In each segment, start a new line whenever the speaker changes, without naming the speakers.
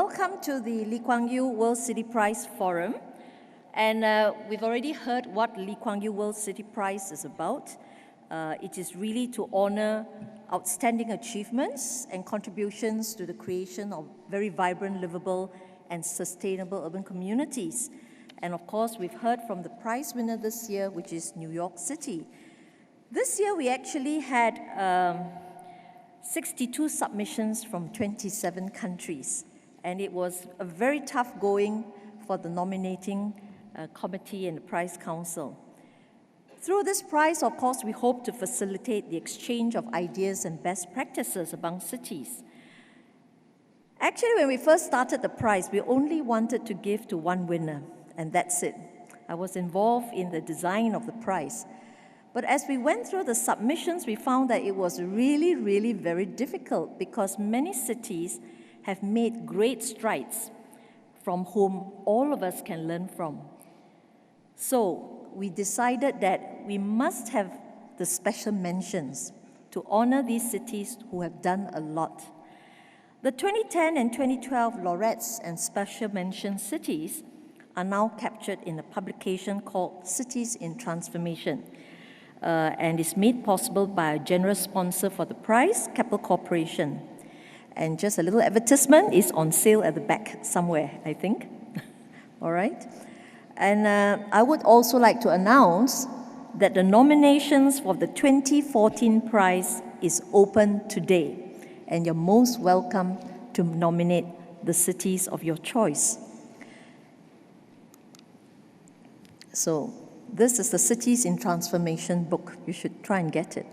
welcome to the Lee Kuan Yew World City Prize Forum. And we've already heard what Lee Kuan Yew World City Prize is about. It is really to honor outstanding achievements and contributions to the creation of very vibrant, livable, and sustainable urban communities. And of course, we've heard from the prize winner this year, which is New York City. This year, we actually had 62 submissions from 27 countries. And it was a very tough going for the nominating committee and the prize council. Through this prize, of course, we hope to facilitate the exchange of ideas and best practices among cities. Actually, when we first started the prize, we only wanted to give to one winner, and that's it. I was involved in the design of the prize. But as we went through the submissions, we found that it was really very difficult because many cities have made great strides from whom all of us can learn from. So we decided that we must have the special mentions to honor these cities who have done a lot. The 2010 and 2012 laureates and special mention cities are now captured in a publication called Cities in Transformation. And is made possible by a generous sponsor for the prize, Capital Corporation. And just a little advertisement is on sale at the back somewhere, I think. All right. And I would also like to announce that the nominations for the 2014 prize is open today. And you're most welcome to nominate the cities of your choice. So, this is the Cities in Transformation book. You should try and get it.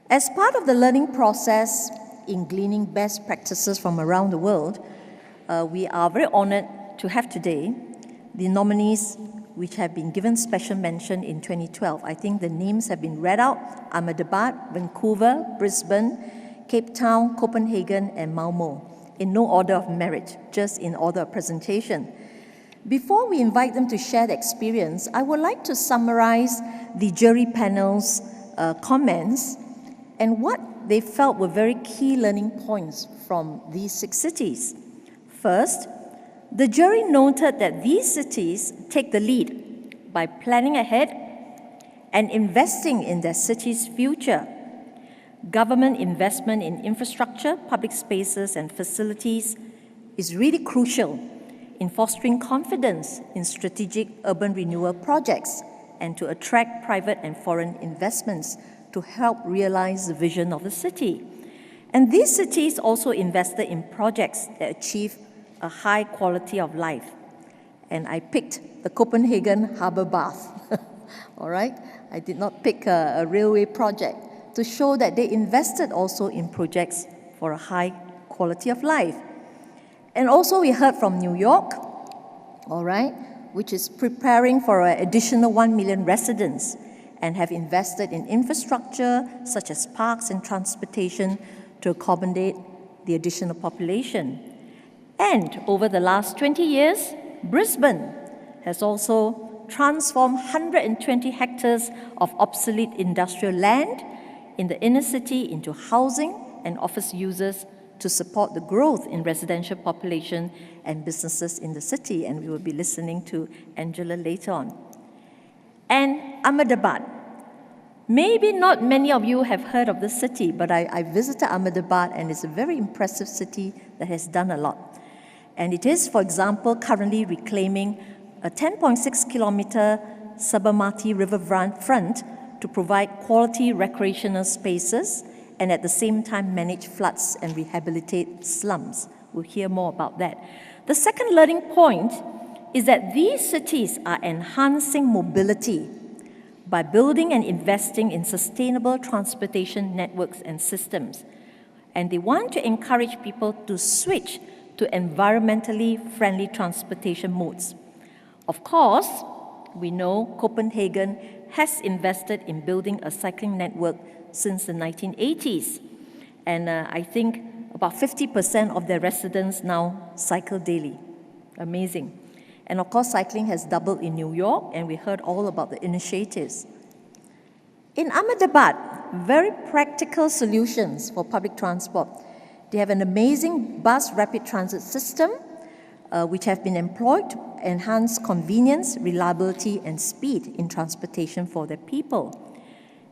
As part of the learning process in gleaning best practices from around the world, we are very honored to have today the nominees which have been given special mention in 2012. I think the names have been read out: Ahmedabad, Vancouver, Brisbane, Cape Town, Copenhagen, and Malmö, in no order of merit, just in order of presentation. Before we invite them to share their experience, I would like to summarize the jury panel's comments and what they felt were very key learning points from these 6 cities. First, the jury noted that these cities take the lead by planning ahead and investing in their city's future. Government investment in infrastructure, public spaces, and facilities is really crucial in fostering confidence in strategic urban renewal projects and to attract private and foreign investments to help realize the vision of the city. And these cities also invested in projects that achieve a high quality of life. And I picked the Copenhagen Harbour Bath, all right? I did not pick a railway project to show that they invested also in projects for a high quality of life. And also we heard from New York, all right, which is preparing for an additional 1 million residents and have invested in infrastructure such as parks and transportation to accommodate the additional population. And over the last 20 years, Brisbane has also transformed 120 hectares of obsolete industrial land in the inner city into housing and office uses to support the growth in residential population and businesses in the city. And we will be listening to Angela later on. And Ahmedabad. Maybe not many of you have heard of this city, but I visited Ahmedabad, and it's a very impressive city that has done a lot. And it is, for example, currently reclaiming a 10.6-kilometer Sabarmati river front to provide quality recreational spaces and at the same time manage floods and rehabilitate slums. We'll hear more about that. The second learning point is that these cities are enhancing mobility by building and investing in sustainable transportation networks and systems. And they want to encourage people to switch to environmentally friendly transportation modes. Of course, we know Copenhagen has invested in building a cycling network since the 1980s. And I think about 50% of their residents now cycle daily. Amazing. And of course, cycling has doubled in New York, and we heard all about the initiatives. In Ahmedabad, very practical solutions for public transport. They have an amazing bus rapid transit system which have been employed to enhance convenience, reliability, and speed in transportation for their people.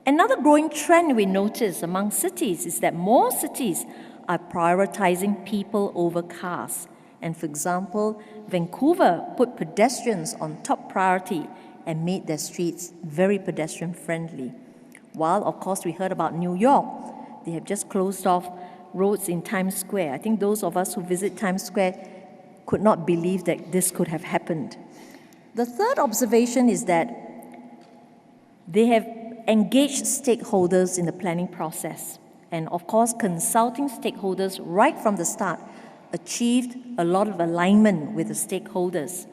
Another growing trend we notice among cities is that more cities are prioritizing people over cars. And for example, Vancouver put pedestrians on top priority and made their streets very pedestrian friendly. While, of course, we heard about New York, they have just closed off roads in Times Square. I think those of us who visit Times Square could not believe that this could have happened. The third observation is that they have engaged stakeholders in the planning process. And of course, consulting stakeholders right from the start achieved a lot of alignment with the stakeholders.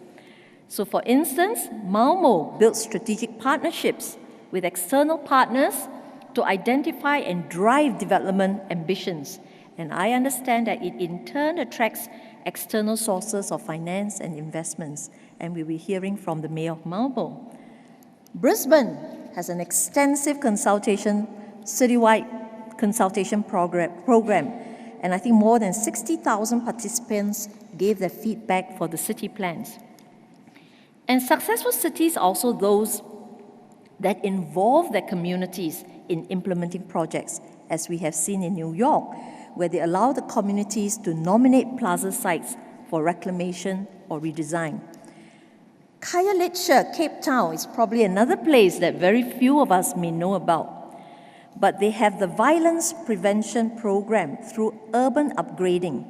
So for instance, Malmo built strategic partnerships with external partners to identify and drive development ambitions. And I understand that it in turn attracts external sources of finance and investments. And we'll be hearing from the Mayor of Malmo. Brisbane has an extensive citywide consultation program, and I think more than 60,000 participants gave their feedback for the city plans. And successful cities are also those that involve their communities in implementing projects, as we have seen in New York, where they allow the communities to nominate plaza sites for reclamation or redesign. Khayelitsha, Cape Town, is probably another place that very few of us may know about. But they have the violence prevention program through urban upgrading,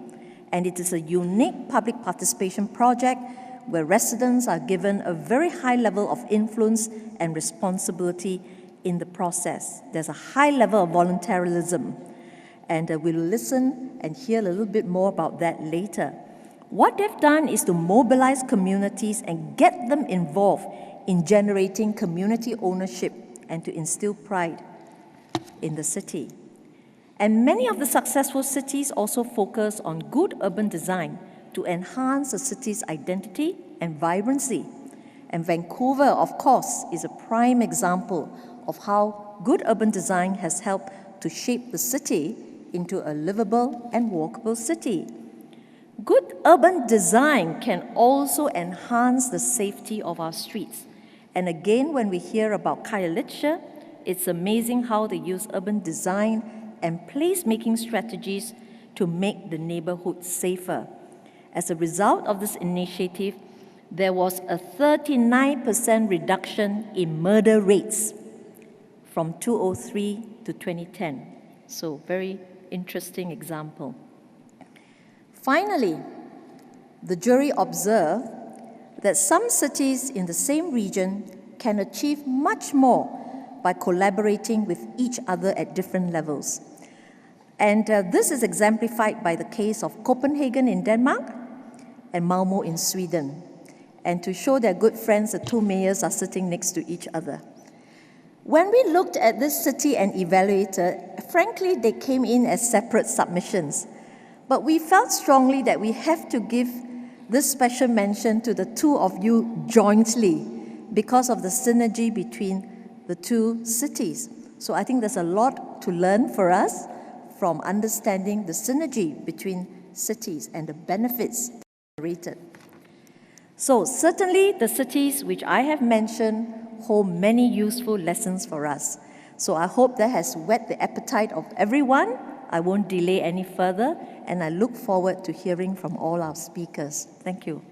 and it is a unique public participation project where residents are given a very high level of influence and responsibility in the process. There's a high level of voluntarism, and we'll listen and hear a little bit more about that later. What they've done is to mobilize communities and get them involved in generating community ownership and to instill pride in the city. And many of the successful cities also focus on good urban design to enhance a city's identity and vibrancy. And Vancouver, of course, is a prime example of how good urban design has helped to shape the city into a livable and walkable city. Good urban design can also enhance the safety of our streets. And again, when we hear about Khayelitsha, it's amazing how they use urban design and place-making strategies to make the neighborhood safer. As a result of this initiative, there was a 39% reduction in murder rates from 2003 to 2010. So, very interesting example. Finally, the jury observed that some cities in the same region can achieve much more by collaborating with each other at different levels. And this is exemplified by the case of Copenhagen in Denmark and Malmo in Sweden. And to show they're good friends, the two mayors are sitting next to each other. When we looked at this city and evaluated, frankly, they came in as separate submissions. But we felt strongly that we have to give this special mention to the two of you jointly because of the synergy between the two cities. So I think there's a lot to learn for us from understanding the synergy between cities and the benefits generated. So certainly the cities which I have mentioned hold many useful lessons for us. So I hope that has whet the appetite of everyone. I won't delay any further, and I look forward to hearing from all our speakers. Thank you.